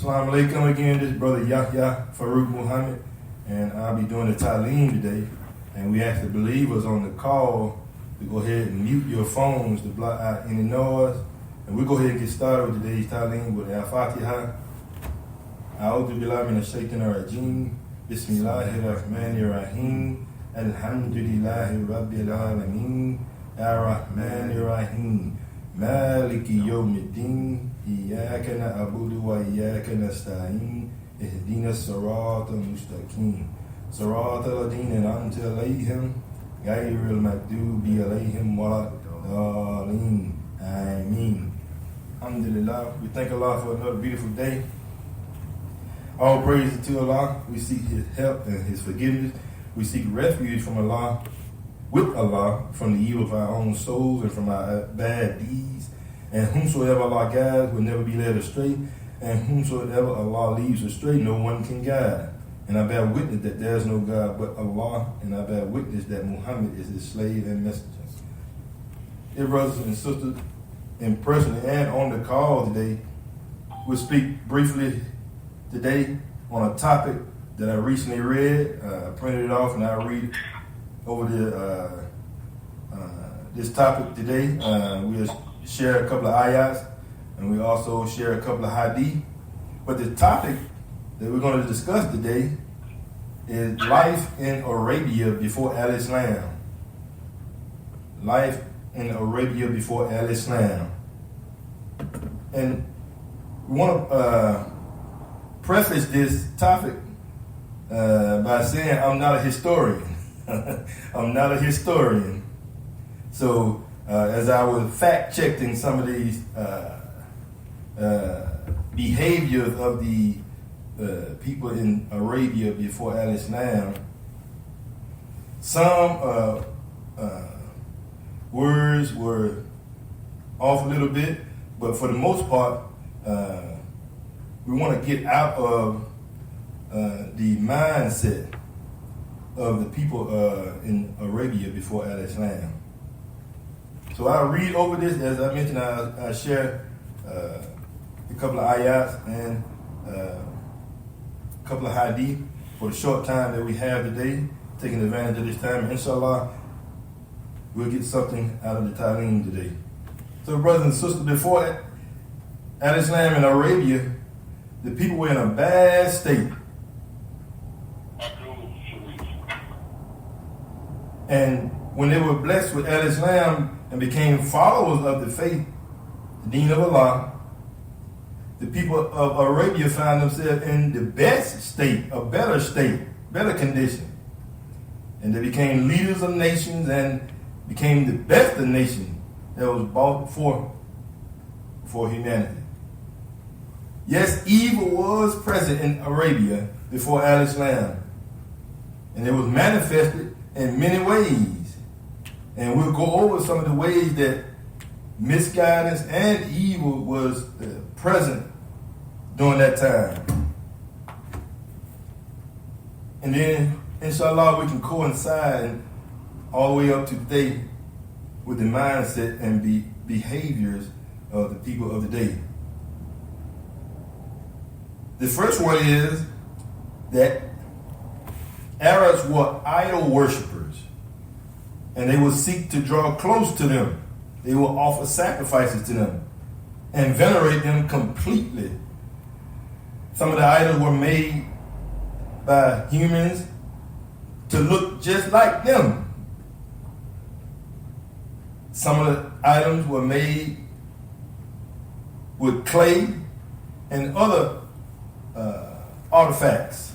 Assalamu alaikum again, this brother Yahya Faruuq Muhammad, and I'll be doing the Ta'aleem today. And we ask the believers on the call to go ahead and mute your phones to block out any noise. And we'll go ahead and get started with today's Ta'aleem with Al-Fatiha. A'udhu billahi minash shaitanir rajeem. Bismillahir rahmanir rahim. Alhamdulillahi rabbil alameen. Ar-Rahmanir Rahim. Maliki yawmiddin. Iyyaka na'budu wa iyyaka nasta'in. Ihdina as-siratal mustaqim. Siratal ladina an'amta alayhim. Ghayril maghdubi alayhim waladdallin. Ameen. Alhamdulillah. We thank Allah for another beautiful day. All praise to Allah. We seek His help and His forgiveness. We seek refuge from Allah, with Allah, from the evil of our own souls and from our bad deeds. And whomsoever Allah guides will never be led astray. And whomsoever Allah leaves astray, no one can guide. And I bear witness that there is no God but Allah. And I bear witness that Muhammad is His slave and messenger. Dear brothers and sisters, in person and on the call today, we'll speak briefly today on a topic that I recently read. I printed it off and I'll read over this topic today. We'll share a couple of ayats and we also share a couple of hadith. But the topic that we're going to discuss today is life in Arabia before Al-Islam. Life in Arabia before Al-Islam. And we want to preface this topic by saying I'm not a historian. I'm not a historian. So as I was fact-checking some of these behaviors of the people in Arabia before Al-Islam, some words were off a little bit, but for the most part, we want to get out of the mindset of the people in Arabia before Al-Islam. So I'll read over this. As I mentioned, I'll share a couple of ayats and a couple of hadith for the short time that we have today, taking advantage of this time. And inshallah, we'll get something out of the Ta'aleem today. So brothers and sisters, before Al-Islam in Arabia, the people were in a bad state. And when they were blessed with Al-Islam and became followers of the faith, the deen of Allah, the people of Arabia found themselves in the best state, better condition. And they became leaders of nations and became the best of nations that was brought for humanity. Yes, evil was present in Arabia before Al-Islam. And it was manifested in many ways. And we'll go over some of the ways that misguidance and evil was present during that time. And then, inshallah, we can coincide all the way up to today with the mindset and the behaviors of the people of the day. The first one is that Arabs were idol worshippers, and they would seek to draw close to them. They would offer sacrifices to them and venerate them completely. Some of the idols were made by humans to look just like them. Some of the items were made with clay and other artifacts.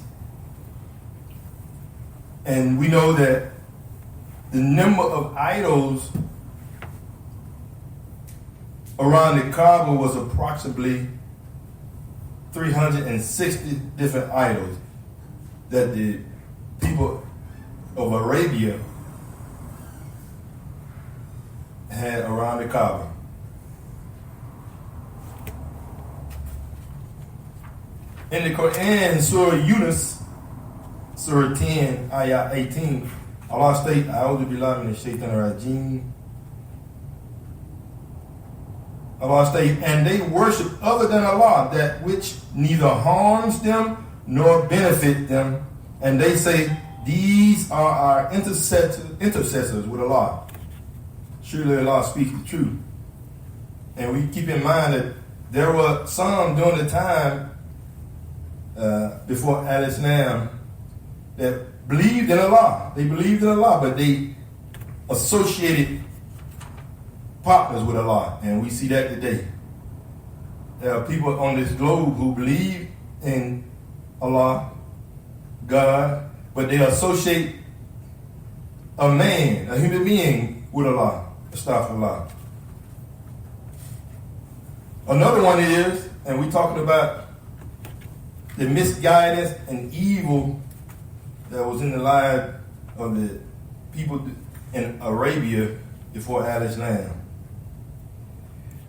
And we know that the number of idols around the Kaaba was approximately 360 different idols that the people of Arabia had around the Kaaba. In the Quran, Surah Yunus, Surah 10, Ayah 18, Allah states, A'udhu billahi minash shaitanir rajeem. Allah states, and they worship other than Allah, that which neither harms them nor benefit them. And they say, these are our intercessors with Allah. Surely Allah speaks the truth. And we keep in mind that there were some during the time before Al-Islam that believed in Allah. They believed in Allah, but they associated partners with Allah. And we see that today. There are people on this globe who believe in Allah, God, but they associate a man, a human being, with Allah. Astaghfirullah. Another one is, and we're talking about the misguidance and evil that was in the lives of the people in Arabia before Al-Islam.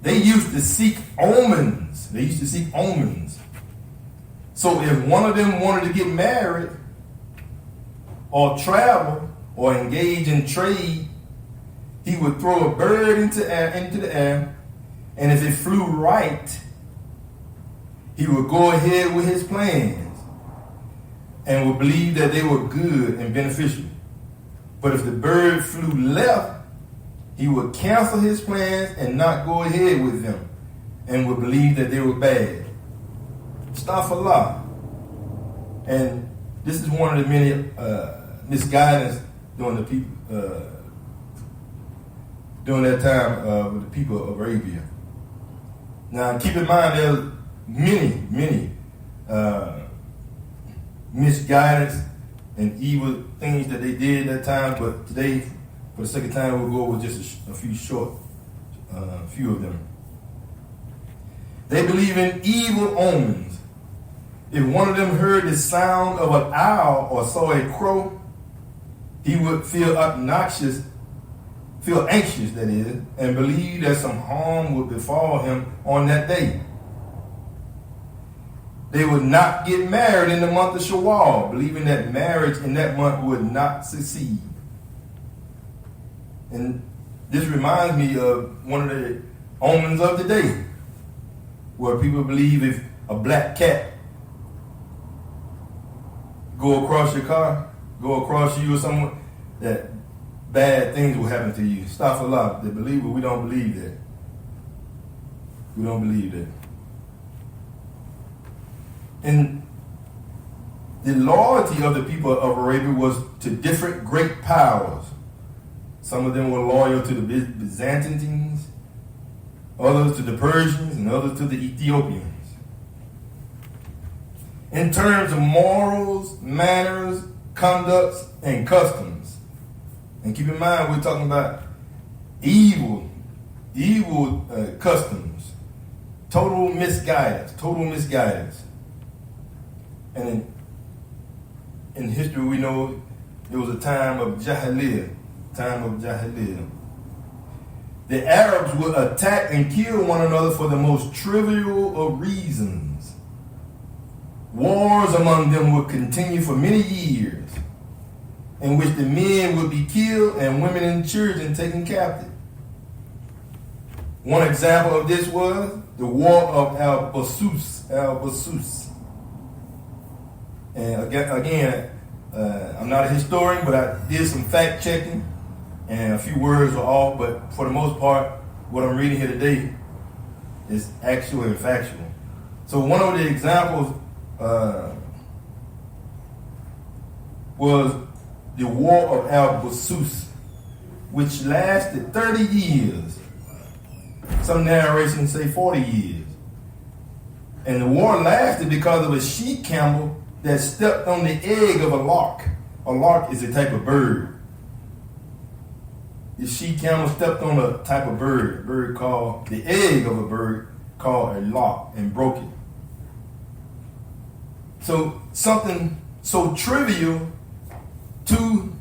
They used to seek omens. So if one of them wanted to get married or travel or engage in trade, he would throw a bird into the air, and if it flew right, he would go ahead with his plans and would believe that they were good and beneficial. But if the bird flew left, he would cancel his plans and not go ahead with them and would believe that they were bad. Astaghfirullah. And this is one of the many misguidance during the people during that time with the people of Arabia. Now, keep in mind there's many misguidance and evil things that they did at that time, but today, for the sake of time, we'll go over just a few of them. They believe in evil omens. If one of them heard the sound of an owl or saw a crow, he would feel anxious, that is, and believe that some harm would befall him on that day. They would not get married in the month of Shawwal, believing that marriage in that month would not succeed. And this reminds me of one of the omens of the day, where people believe if a black cat go across your car, go across you or someone, that bad things will happen to you. Astaghfirullah. They believe, but we don't believe that. We don't believe that. And the loyalty of the people of Arabia was to different great powers. Some of them were loyal to the Byzantines, others to the Persians, and others to the Ethiopians. In terms of morals, manners, conducts, and customs. And keep in mind, we're talking about evil customs, total misguidance. And in history, we know there was a time of Jahiliyyah. The Arabs would attack and kill one another for the most trivial of reasons. Wars among them would continue for many years, in which the men would be killed and women and children taken captive. One example of this was the War of Al-Basus. And again, I'm not a historian, but I did some fact checking, and a few words are off, but for the most part, what I'm reading here today is actual and factual. So one of the examples was the War of Al-Basus, which lasted 30 years. Some narrations say 40 years. And the war lasted because of a she camel that stepped on the egg of a lark. A lark is a type of bird. The she camel stepped on a type of bird called, the egg of a bird called a lark, and broke it. So something so trivial, two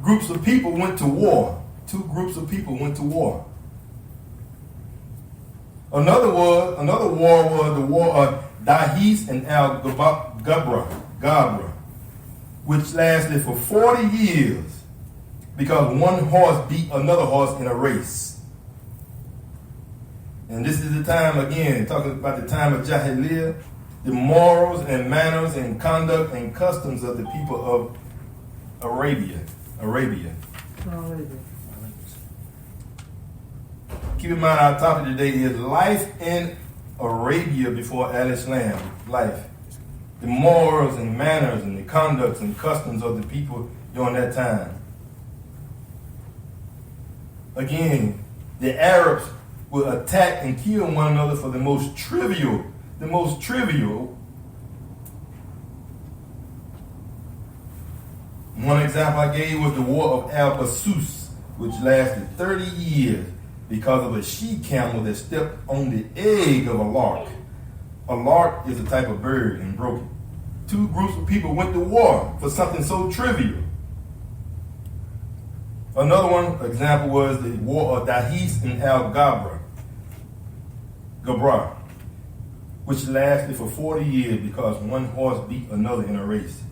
groups of people went to war. Another war was the War of Dahis and Al-Gabra, which lasted for 40 years because one horse beat another horse in a race. And this is the time, again, talking about the time of Jahiliyyah, the morals and manners and conduct and customs of the people of Arabia. Keep in mind, our topic today is life in Arabia before Al-Islam. Life. The morals and manners and the conducts and customs of the people during that time. Again, the Arabs will attack and kill one another for the most trivial. One example I gave was the War of Al-Basus, which lasted 30 years because of a she-camel that stepped on the egg of a lark. A lark is a type of bird and broke it. Two groups of people went to war for something so trivial. Another one example was the War of Dahis and Al-Gabra, which lasted for 40 years because one horse beat another in a race.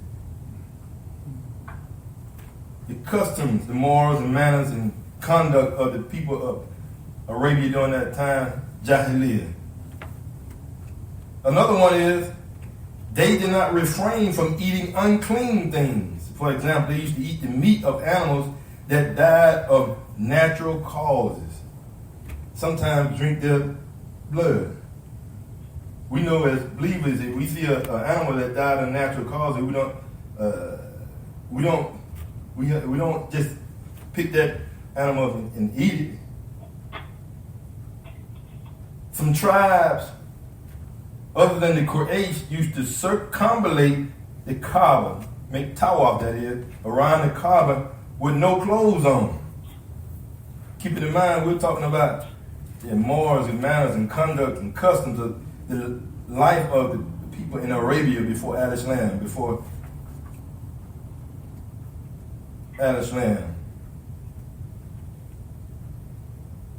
The customs, the morals and manners and conduct of the people of Arabia during that time, Jahiliyyah. Another one is they did not refrain from eating unclean things. For example, they used to eat the meat of animals that died of natural causes. Sometimes drink their blood. We know as believers, if we see an animal that died of natural causes, we don't just pick that animal and eat it. Some tribes, other than the Quraysh, used to circumambulate the Kaaba, make tawaf, that is, around the Kaaba with no clothes on. Keep it in mind, we're talking about the morals and manners and conduct and customs of the life of the people in Arabia before Al-Islam,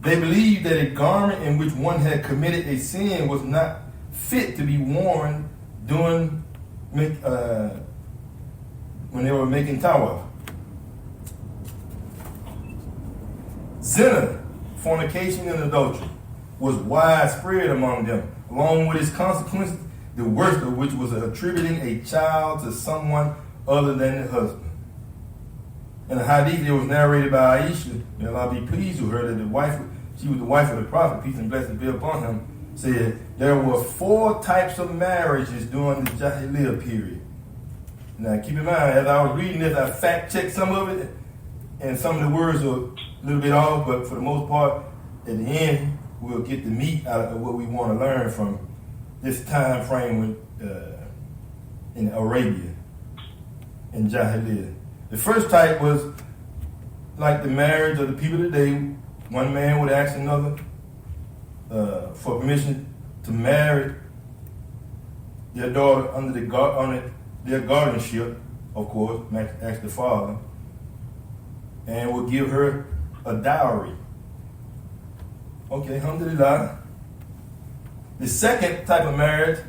They believed that a garment in which one had committed a sin was not fit to be worn during when they were making tawaf. Zina, fornication and adultery, was widespread among them, along with its consequences, the worst of which was attributing a child to someone other than the husband. In the hadith, it was narrated by Aisha, may Allah be pleased with her, that she was the wife of the Prophet, peace and blessings be upon him, said there were 4 types of marriages during the Jahiliyyah period. Now keep in mind, as I was reading this, I fact-checked some of it, and some of the words are a little bit off, but for the most part, at the end, we'll get the meat out of what we want to learn from this time frame in Arabia, in Jahiliyyah. The first type was like the marriage of the people today. One man would ask another for permission to marry their daughter under their guardianship, of course, ask the father, and would give her a dowry. Okay, alhamdulillah. The second type of marriage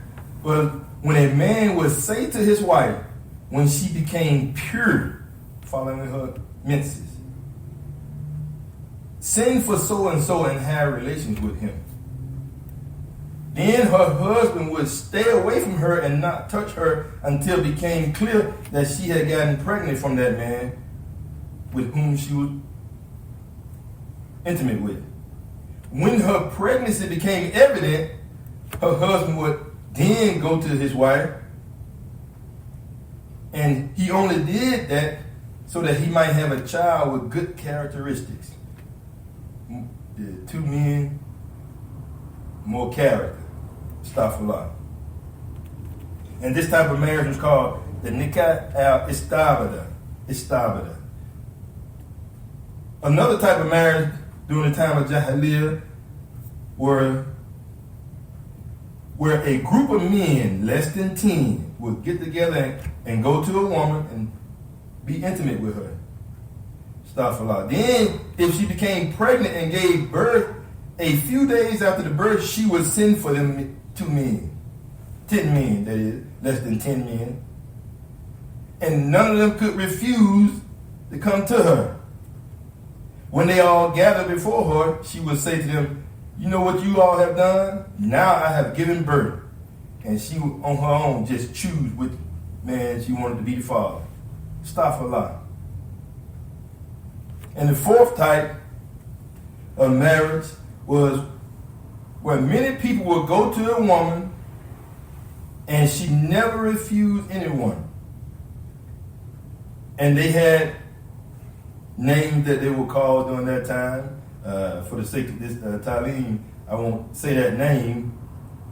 was when a man would say to his wife, when she became pure, following her menses, send for so-and-so and have relations with him. Then her husband would stay away from her and not touch her until it became clear that she had gotten pregnant from that man with whom she was intimate with. When her pregnancy became evident, her husband would then go to his wife, and he only did that so that he might have a child with good characteristics. The 2 men, more character. Astaghfirullah. And this type of marriage was called the nikah al-istabada. Another type of marriage during the time of Jahiliyyah where a group of men, less than 10, would get together and go to a woman and be intimate with her. Astaghfirullah. Then, if she became pregnant and gave birth, a few days after the birth, she would send for them 2 men. 10 men, that is, less than 10 men. And none of them could refuse to come to her. When they all gathered before her, she would say to them, You know what you all have done? Now I have given birth. And she on her own just choose which man she wanted to be the father. Astaghfirullah. And the fourth type of marriage was where many people would go to a woman and she never refused anyone. And they had names that they were called during that time. For the sake of this Talim, I won't say that name,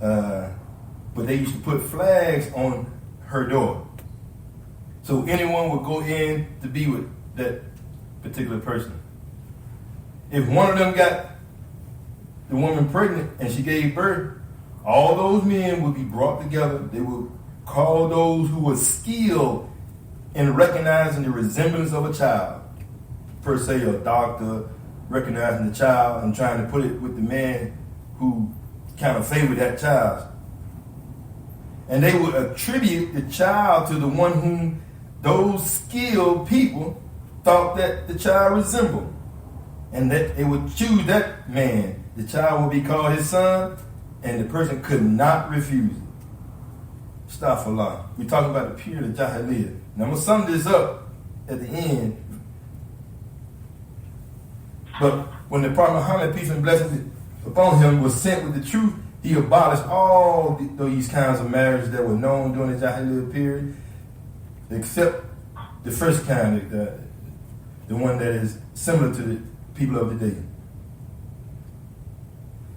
but they used to put flags on her door. So anyone would go in to be with that particular person. If one of them got the woman pregnant and she gave birth, all those men would be brought together. They would call those who were skilled in recognizing the resemblance of a child, per se a doctor recognizing the child and trying to put it with the man who kind of favored that child. And they would attribute the child to the one whom those skilled people thought that the child resembled. And that they would choose that man. The child would be called his son, and the person could not refuse it. Astaghfirullah. We're talking about the period of Jahiliyyah. Now I'm going to sum this up at the end. But when the Prophet Muhammad, peace and blessings upon him, was sent with the truth, he abolished all these kinds of marriages that were known during the Jahiliyyah period, except the first kind, the one that is similar to the people of the day.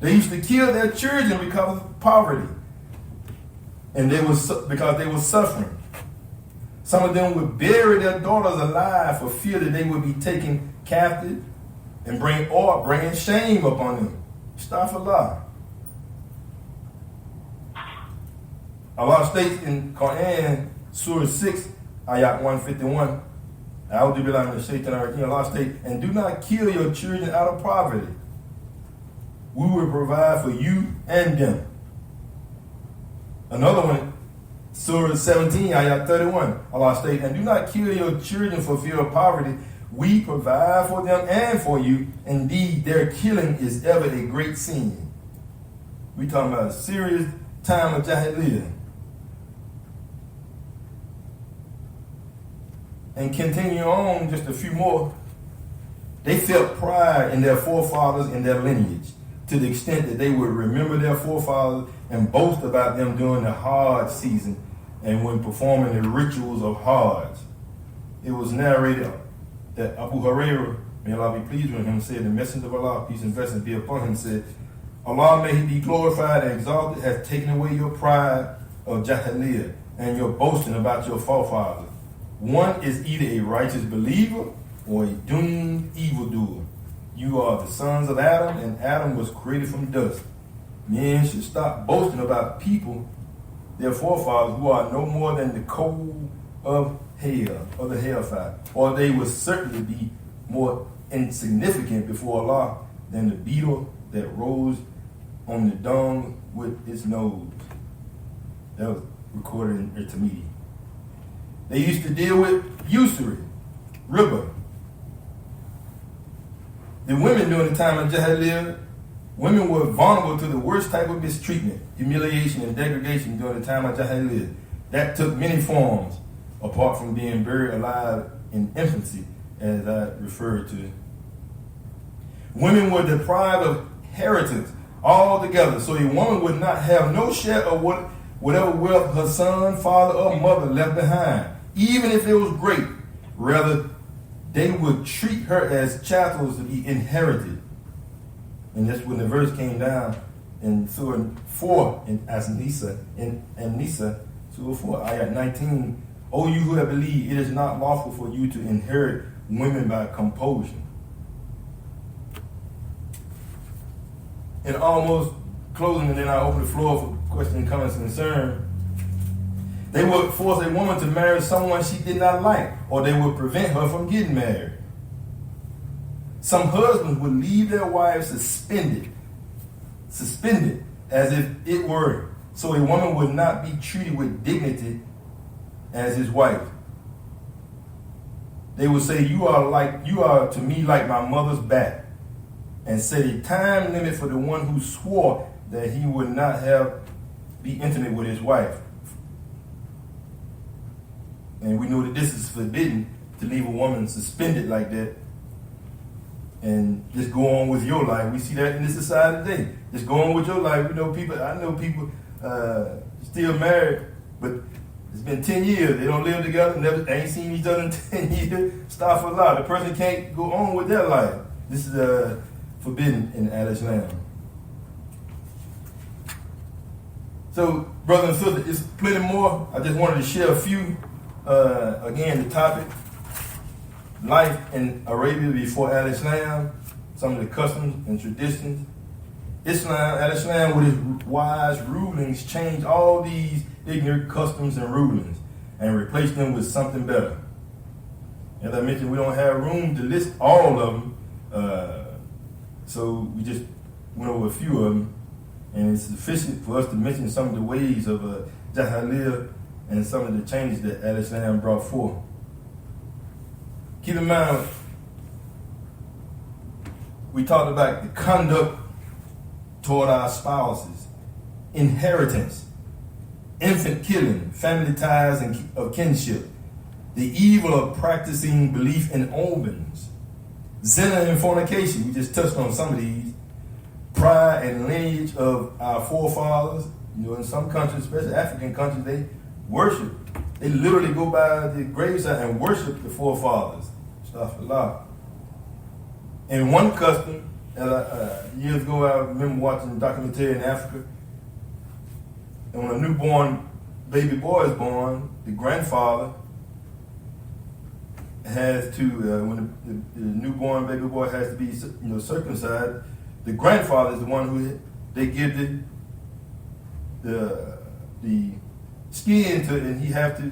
They used to kill their children because of poverty, and because they were suffering. Some of them would bury their daughters alive for fear that they would be taken captive and bring shame upon them. Astaghfirullah. Allah states in Quran, Surah 6, Ayat 151, Allah states, and do not kill your children out of poverty. We will provide for you and them. Another one, Surah 17, Ayat 31, Allah states, and do not kill your children for fear of poverty. We provide for them and for you. Indeed, their killing is ever a great sin. We talking about a serious time of Jahiliyyah. And continue on just a few more. They felt pride in their forefathers and their lineage, to the extent that they would remember their forefathers and boast about them during the Hajj season and when performing the rituals of Hajj. It was narrated that Abu Hurairah, may Allah be pleased with him, said, the Messenger of Allah, peace and blessings be upon him, said, Allah may he be glorified and exalted, has taken away your pride of Jahiliyyah and your boasting about your forefathers. One is either a righteous believer or a doomed evildoer. You are the sons of Adam, and Adam was created from dust. Men should stop boasting about people, their forefathers, who are no more than the coal of hell, or the hellfire, or they will certainly be more insignificant before Allah than the beetle that rose on the dung with its nose. That was recorded in Irtamidi. They used to deal with usury, riba. The women during the time of Jahiliyyah, women were vulnerable to the worst type of mistreatment, humiliation, and degradation during the time of Jahiliyyah. That took many forms, apart from being buried alive in infancy, as I referred to. Women were deprived of inheritance altogether, so a woman would not have no share of whatever wealth her son, father, or mother left behind, even if it was great. Rather, they would treat her as chattels to be inherited. And that's when the verse came down in Surah 4 in Nisa, Surah 4, Ayat 19. O you who have believed, it is not lawful for you to inherit women by compulsion. And almost closing, and then I open the floor for questions, comments, and concern. They would force a woman to marry someone she did not like, or they would prevent her from getting married. Some husbands would leave their wives suspended as if it were, so a woman would not be treated with dignity as his wife. They would say, you are to me like my mother's back. and set a time limit for the one who swore that he would not be intimate with his wife. And we know that this is forbidden, to leave a woman suspended like that and just go on with your life. We see that in this society today. Just go on with your life. I know people still married, but it's been 10 years. They don't live together, never ain't seen each other in 10 years. Stop for life. The person can't go on with their life. This is forbidden in Al-Islam. So, brothers and sisters, it's plenty more. I just wanted to share a few. Again, the topic, life in Arabia before Al-Islam, some of the customs and traditions. Al-Islam, with its wise rulings, changed all these ignorant customs and rulings and replaced them with something better. As I mentioned, we don't have room to list all of them, so we just went over a few of them, and it's sufficient for us to mention some of the ways of Jahiliyyah and some of the changes that Al-Islam brought forth. Keep in mind, we talked about the conduct toward our spouses, inheritance, infant killing, family ties and of kinship, the evil of practicing belief in omens, zina and fornication. We just touched on some of these. Pride and lineage of our forefathers. In some countries, especially African countries, they worship. They literally go by the graveside and worship the forefathers. Astaghfirullah. And one custom, years ago, I remember watching a documentary in Africa, and when a newborn baby boy is born, the grandfather has to, when the newborn baby boy has to be, circumcised, the grandfather is the one who they give the skin to, and he have to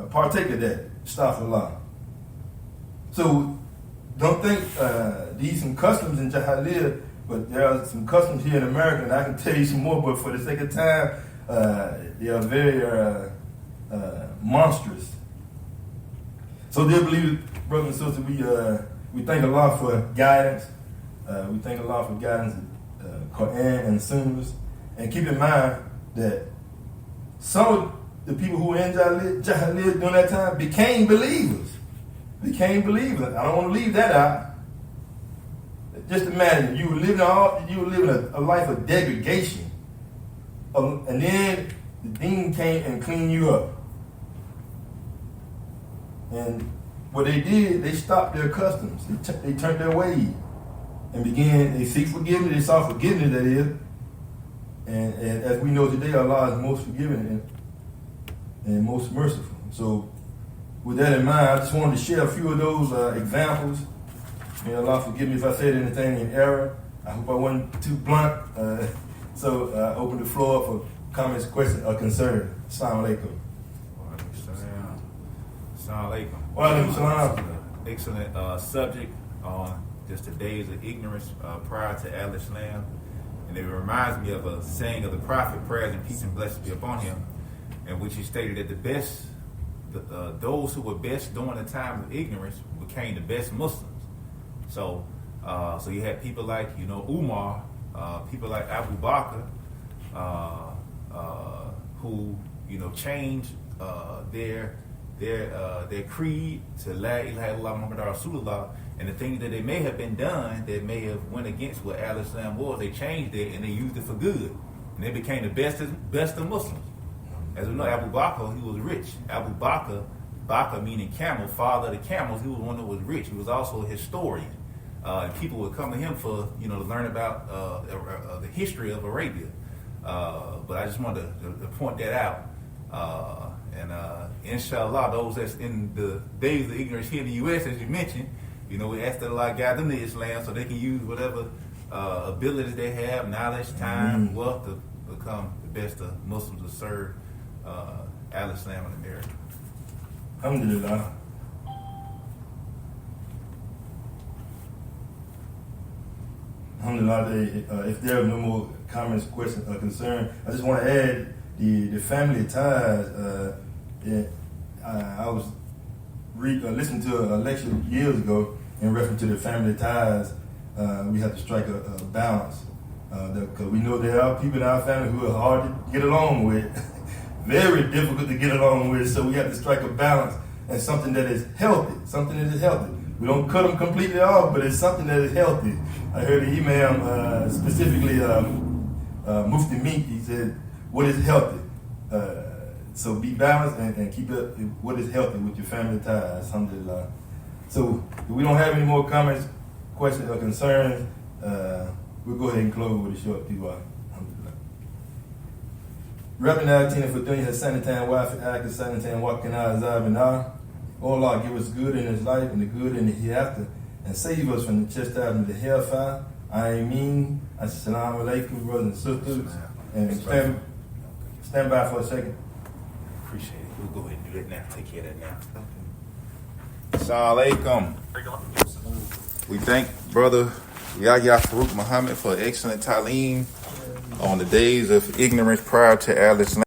partake of that. Astaghfirullah. So don't think these some customs in Jahiliyyah, but there are some customs here in America, and I can tell you some more, but for the sake of time, they are very monstrous. So dear believers, brothers and sisters, we thank Allah for guidance. We thank Allah for guidance, Quran and Sunnahs. And keep in mind that some of the people who were in Jahiliyyah during that time became believers. I don't want to leave that out. Just imagine you were living a life of degradation, and then the Deen came and cleaned you up. And what they did, they stopped their customs. They turned their ways and they seek forgiveness. They sought forgiveness, that is. And as we know today, Allah is most forgiving and most merciful. So with that in mind, I just wanted to share a few of those examples. May Allah forgive me if I said anything in error. I hope I wasn't too blunt. So I open the floor for comments, questions, or concerns. Assalamu alaikum. Assalamu alaikum. Wa alaikum salam. Excellent subject on just the days of ignorance prior to Al-Islam. And it reminds me of a saying of the Prophet, prayers and peace and blessings be upon him, in which he stated that the best, those who were best during the time of ignorance became the best Muslims. So you had people like, Umar, people like Abu Bakr, who, changed their creed to La ilaha illallah Muhammad Rasulullah, and the things that they may have been done that may have went against what Al-Islam was, they changed it and they used it for good, and they became the best of Muslims. As we know, Abu Bakr, he was rich. Abu Bakr meaning camel, father of the camels. He was one that was rich. He was also a historian. And people would come to him for, to learn about the history of Arabia. But I just wanted to point that out. And inshallah, those that's in the days of ignorance here in the U.S., as you mentioned, we ask that Allah guide them to Islam so they can use whatever abilities they have, knowledge, time, wealth, to become the best of Muslims to serve Al-Islam in America. Alhamdulillah. Alhamdulillah. If there are no more comments, questions, or concerns, I just want to add the family ties. I was listening to a lecture years ago in reference to the family ties we have to strike a balance. Because we know there are people in our family who are hard to get along with, very difficult to get along with. So we have to strike a balance and something that is healthy, We don't cut them completely off, but it's something that is healthy. I heard the Imam specifically, Mufti Meek, he said, what is healthy? So be balanced and keep it what is healthy with your family ties, alhamdulillah. So if we don't have any more comments, questions, or concerns, we'll go ahead and close with a short dua. Alhamdulillah. Rabbana atina fid dunya hasanatan wa fil akhirati hasanatan wa qina azaban nar. Oh Allah, give us good in this life and the good in the hereafter, and save us from the chastisement of the hellfire. Ameen. Assalamu alaikum, brothers and sisters. And stand by for a second. Appreciate it. We'll go ahead and do that now. Take care of that now. Assalamu alaikum. We thank Brother Yahya Faruuq Muhammad for excellent ta'aleem on the days of ignorance prior to Al-Islam.